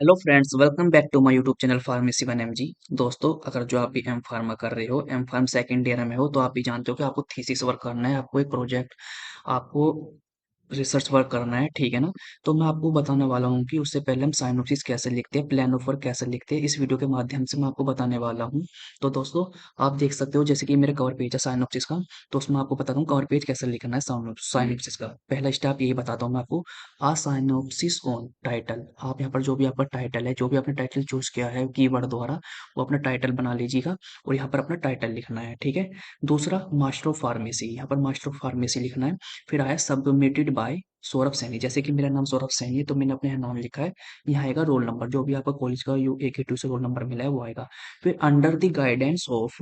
Hello friends, welcome back to my YouTube channel pharmacy one M G. दोस्तों, अगर जो आप भी एम फार्मा कर रहे हो, एम फार्म सेकेंड ईयर में हो, तो आप भी जानते हो कि आपको थीसिस वर्क करना है, आपको एक प्रोजेक्ट, आपको रिसर्च वर्क करना है, ठीक है ना। तो मैं आपको बताने वाला हूँ कि उससे पहले हम साइनोप्सिस कैसे लिखते हैं, प्लान ऑफ वर्क कैसे लिखते हैं, इस वीडियो के माध्यम से मैं आपको बताने वाला हूँ। तो दोस्तों, आप देख सकते हो जैसे कि मेरा कवर पेज है साइनोप्सिस का। तो उसमें आपको बताता हूँ कवर पेज कैसे लिखना है साइनोप्सिस का। पहला स्टेप यही बताता हूँ मैं आपको। आ साइनोप्सिस ऑन टाइटल। आप यहाँ पर जो भी आपका टाइटल है, जो भी आपने टाइटल चूज किया है कीवर्ड द्वारा, वो अपना टाइटल बना लीजिएगा और यहाँ पर अपना टाइटल लिखना है, ठीक है। दूसरा, मास्टर ऑफ फार्मेसी, यहाँ पर मास्टर ऑफ फार्मेसी लिखना है। फिर आया सबमिटेड बाय सौरभ सैनी। जैसे कि मेरा नाम सौरभ सैनी है, तो मैंने अपने यहाँ नाम लिखा है। यहाँ आएगा रोल नंबर, जो भी आपका कॉलेज का यू AK2 से रोल नंबर मिला है वो आएगा। फिर अंडर द गाइडेंस ऑफ,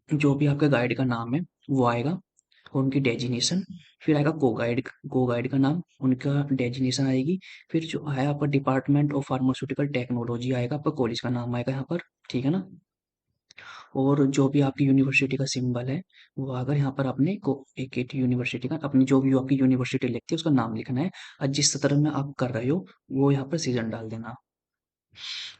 जो भी आपका गाइड का नाम है वो आएगा और उनकी डेजिनेशन। फिर आएगा को गाइड का नाम, उनका डेजिनेशन आएगी। फिर जो है आपका डिपार्टमेंट ऑफ फार्मास्यूटिकल टेक्नोलॉजी आएगा, आपका कॉलेज का नाम आएगा यहाँ पर, ठीक है ना। और जो भी आपकी यूनिवर्सिटी का सिंबल है वो अगर यहाँ पर आपने को AK2 यूनिवर्सिटी का, अपनी जो भी आपकी यूनिवर्सिटी लिखती है उसका नाम लिखना है। और जिस सत्र में आप कर रहे हो वो यहाँ पर सीजन डाल देना।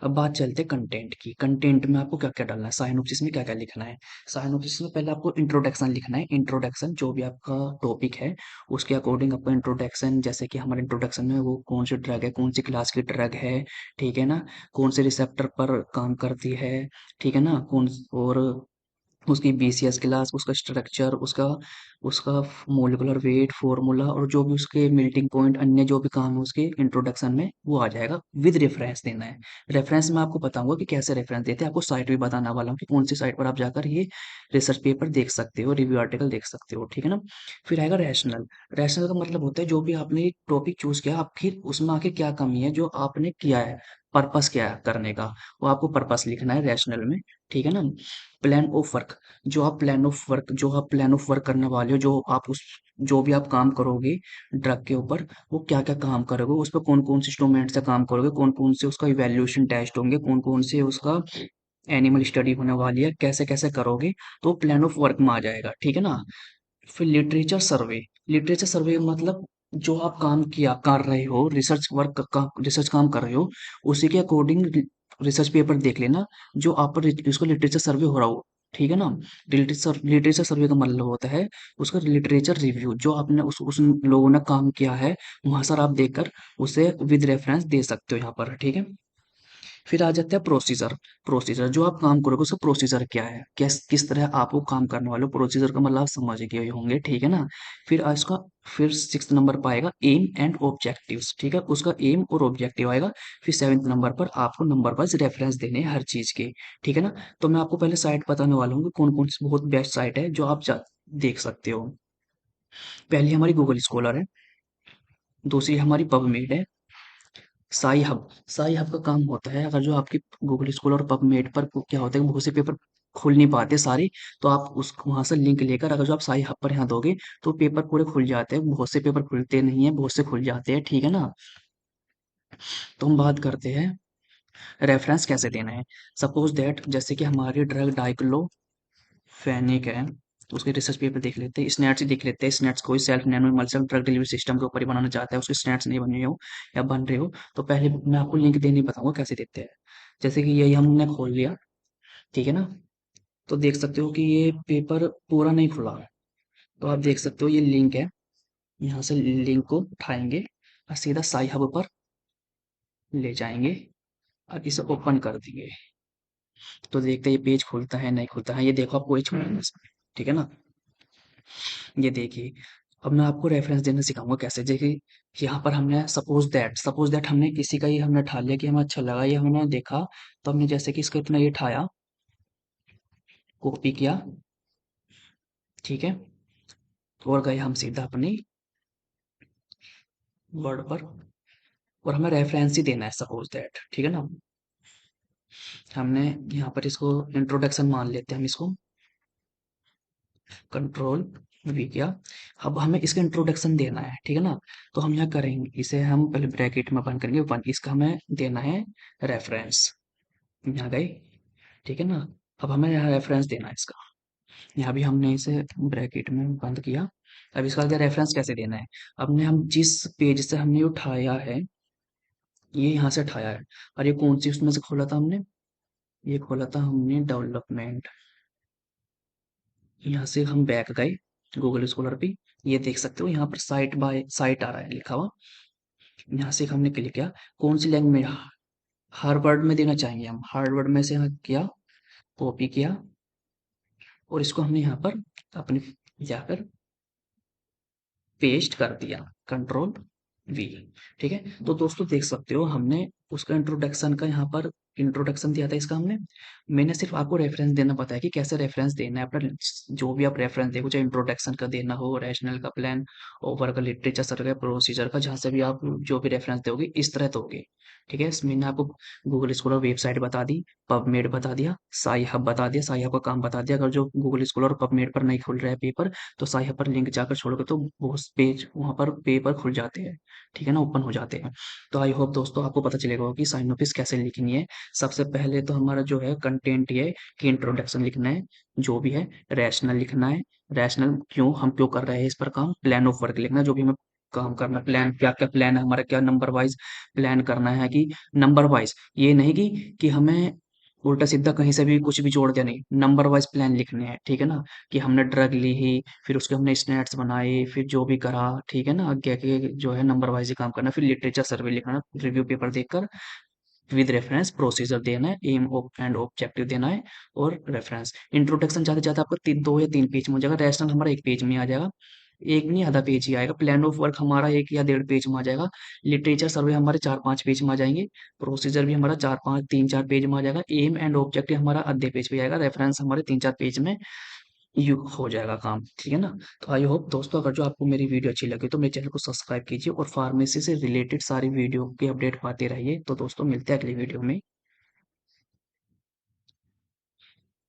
अब बात चलते हैं कंटेंट की। कंटेंट में आपको क्या क्या डालना है, साइनोप्सिस में क्या क्या लिखना है। साइनोप्सिस में पहले आपको इंट्रोडक्शन लिखना है। इंट्रोडक्शन, जो भी आपका टॉपिक है उसके अकॉर्डिंग आपका इंट्रोडक्शन, जैसे कि हमारे इंट्रोडक्शन में वो कौन सी ड्रग है, कौन सी क्लास की ड्रग है, ठीक है ना, कौन से रिसेप्टर पर काम करती है, ठीक है ना, कौन, और उसकी BCS क्लास, उसका स्ट्रक्चर, उसका उसका मोलिकुलर वेट फॉर्मूला, और जो भी उसके मेल्टिंग पॉइंट, अन्य जो भी काम है उसके इंट्रोडक्शन में वो आ जाएगा। विद रेफरेंस देना है। रेफरेंस में आपको बताऊंगा कि कैसे रेफरेंस देते हैं। आपको साइट भी बताने वाला हूँ कि कौन सी साइट पर आप जाकर ये रिसर्च पेपर देख सकते हो, रिव्यू आर्टिकल देख सकते हो, ठीक है ना। फिर आएगा रैशनल। रैशनल का मतलब होता है जो भी आपने टॉपिक चूज किया, आप फिर उसमें आके क्या कमी है जो आपने किया है, पर्पस क्या है करने का, वो आपको पर्पस लिखना है रैशनल में, ठीक है ना। प्लान ऑफ वर्क, जो आप प्लान ऑफ वर्क करने वाले हो, जो आप उस, जो भी आप काम करोगे ड्रग के ऊपर, वो क्या क्या काम करोगे, उस पर कौन कौन से इंस्ट्रूमेंट से काम करोगे, कौन कौन से उसका इवेल्युएशन टेस्ट होंगे, कौन कौन से उसका एनिमल स्टडी होने वाली है, कैसे कैसे करोगे, तो प्लान ऑफ वर्क में आ जाएगा, ठीक है ना। फिर लिटरेचर सर्वे। लिटरेचर सर्वे मतलब जो आप काम किया कर रहे हो, रिसर्च वर्क का रिसर्च काम कर रहे हो, उसी के अकॉर्डिंग रिसर्च पेपर देख लेना जो आप पर इसको लिटरेचर सर्वे हो रहा हो, ठीक है ना। लिटरेचर सर्वे का मतलब होता है उसका लिटरेचर रिव्यू, जो आपने उस लोगों ने काम किया है वहां सर आप देखकर उसे विद रेफरेंस दे सकते हो यहाँ पर, ठीक है। फिर आ जाता है प्रोसीजर। प्रोसीजर, जो आप काम करोगे उसका प्रोसीजर क्या है, किस तरह आप वो काम करने वाले हो, प्रोसीजर का मतलब आप समझ गए होंगे, ठीक है ना। फिर इसका, फिर 6th नंबर पर आएगा एम एंड ऑब्जेक्टिव्स, ठीक है, उसका एम और ऑब्जेक्टिव आएगा। फिर 7th नंबर पर आपको नंबर वाइज रेफरेंस देने हैं हर चीज के, ठीक है ना। तो मैं आपको पहले साइट बताने वाला हूँ कि कौन कौन सी बहुत बेस्ट साइट है जो आप देख सकते हो। पहली हमारी गूगल स्कॉलर है, दूसरी हमारी पबमेड है। साई हब का काम होता है, अगर जो आपकी गूगल स्कॉलर और पबमेड पर क्या होता है कि बहुत से पेपर खुल नहीं पाते सारे, तो आप उस वहां से लिंक लेकर अगर जो आप साई हब पर यहाँ दोगे तो पेपर पूरे खुल जाते हैं। बहुत से पेपर खुलते नहीं है, बहुत से खुल जाते हैं, ठीक है ना। तो हम बात करते हैं रेफरेंस कैसे देना है। सपोज दैट, जैसे कि हमारी ड्रग डाइक्लोफेनिक है, तो उसके रिसर्च पेपर देख लेते हैं, स्नैट्स देख लेते हैं। स्नैट्स कोई self nano emulsible drug delivery system के ऊपर ही बनाना चाहता है, उसके स्नैट्स नहीं बने हो या बन रहे हो, तो पहले मैं आपको लिंक देने बताऊंगा कैसे देते हैं। जैसे कि यही हमने खोल लिया, ठीक है ना। तो देख सकते हो कि ये पेपर पूरा नहीं खुला है। तो आप देख सकते हो ये लिंक है, यहाँ से लिंक को उठाएंगे और सीधा साई हब पर ले जाएंगे और इसे ओपन कर देंगे। तो देखते हैं ये पेज खुलता है नहीं खुलता है। ये देखो आपको ये खुला है इसमें, ठीक है ना। ये देखिए, अब मैं आपको रेफरेंस देना सिखाऊंगा कैसे। देखिए, यहाँ पर हमने सपोज दैट हमने किसी का ये हमने उठा लिया कि हमें अच्छा लगा, ये हमने देखा, तो हमने जैसे कि इसका इतना ये उठाया, कॉपी किया, ठीक है, और गए हम सीधा अपनी वर्ड पर, और हमें रेफरेंस ही देना है सपोज दैट, ठीक है ना। हमने यहाँ पर इसको इंट्रोडक्शन मान लेते हैं हम इसको, कंट्रोल वी किया। अब हमें इसका इंट्रोडक्शन देना है, ठीक है ना। तो हम यहाँ करेंगे, इसे हम पहले ब्रैकेट में बंद करेंगे 1, इसका हमें देना है रेफरेंस। यहाँ गए, ठीक है ना। अब हमें यहाँ रेफरेंस देना है इसका, यहाँ भी हमने इसे ब्रैकेट में बंद किया। अब इसका आगे रेफरेंस कैसे देना है, हमने हम जिस पेज से हमने उठाया है ये यहाँ से उठाया है। और ये कौन सी उसमें से खोला था हमने? ये खोला था हमने डेवलपमेंट। यहाँ से हम बैक गए गूगल स्कॉलर पे। ये देख सकते हो यहाँ पर साइट बाय साइट आ रहा है लिखा हुआ। यहाँ से हमने क्लिक किया। कौन सी लैंग्वेज में? हार्वर्ड में देना चाहेंगे हम। हार्वर्ड में से यहाँ किया, कॉपी किया और इसको हमने यहाँ पर अपने जाकर पेस्ट कर दिया, कंट्रोल वी। ठीक है, तो दोस्तों देख सकते हो हमने उसका इंट्रोडक्शन का यहाँ पर इंट्रोडक्शन दिया था इसका हमने। मैंने सिर्फ आपको रेफरेंस देना बताया कि कैसे रेफरेंस देना है अपना। जो भी आप रेफरेंस देखो, चाहे इंट्रोडक्शन का देना हो, रैशनल का, प्लान ओवर का, लिटरेचर सर का, प्रोसीजर का, जहाँ से भी आप जो भी रेफरेंस दोगे इस तरह दोगे। ठीक है, मैंने आपको गूगल स्कॉलर वेबसाइट बता दी, पबमेड बता दिया, साई हब बता दिया, साई हब का काम बता दिया। अगर जो गूगल स्कॉलर और पबमेड पर नहीं खुल रहा है पेपर, तो साई हब पर लिंक जाकर छोड़ोगे तो वो पेज वहाँ पर पेपर खुल जाते हैं। ठीक है ना, ओपन हो जाते हैं। तो आई होप दोस्तों आपको पता चलेगा होगा कि साइन ऑफिस कैसे लिखनी है। सबसे पहले तो हमारा जो है कंटेंट ये है कि इंट्रोडक्शन लिखना है, जो भी है। रैशनल लिखना है, रैशनल क्यों हम क्यों कर रहे हैं इस पर काम। प्लान ऑफ वर्क लिखना है, जो भी हमें काम करना है, प्लान क्या क्या प्लान है हमारा, क्या नंबर वाइज प्लान करना है, कि नंबर वाइज। ये नहीं कि हमें उल्टा सीधा कहीं से भी कुछ भी जोड़ दिया, नहीं, नंबर वाइज प्लान लिखने हैं। ठीक है ना, कि हमने ड्रग ली ही, फिर उसके हमने स्नैट्स बनाए, फिर जो भी करा। ठीक है ना, आगे आगे जो है नंबर वाइज ही काम करना है। फिर लिटरेचर सर्वे लिखना, रिव्यू पेपर देखकर विद रेफरेंस प्रोसीजर देना है, एम एंड ऑब्जेक्टिव देना है, और रेफरेंस। इंट्रोडक्शन जाते जाते आपको 2 या 3 पेज में हो जाएगा। रैशनल हमारा 1 पेज में आ जाएगा, एक नहीं आधा पेज ही आएगा। प्लान ऑफ वर्क हमारा 1 या 1.5 पेज में आ जाएगा। लिटरेचर सर्वे हमारे 4-5 पेज में आ जाएंगे। प्रोसीजर भी हमारा 3-4 पेज में आ जाएगा। एम एंड ऑब्जेक्टिव हमारा आधे पेज पे आएगा। रेफरेंस हमारे 3-4 पेज में यू हो जाएगा काम। ठीक है ना, तो आई होप दोस्तों अगर जो आपको मेरी वीडियो अच्छी लगी तो मेरे चैनल को सब्सक्राइब कीजिए और फार्मेसी से रिलेटेड सारी वीडियो के अपडेट पाते रहिए। तो दोस्तों मिलते हैं अगली वीडियो में।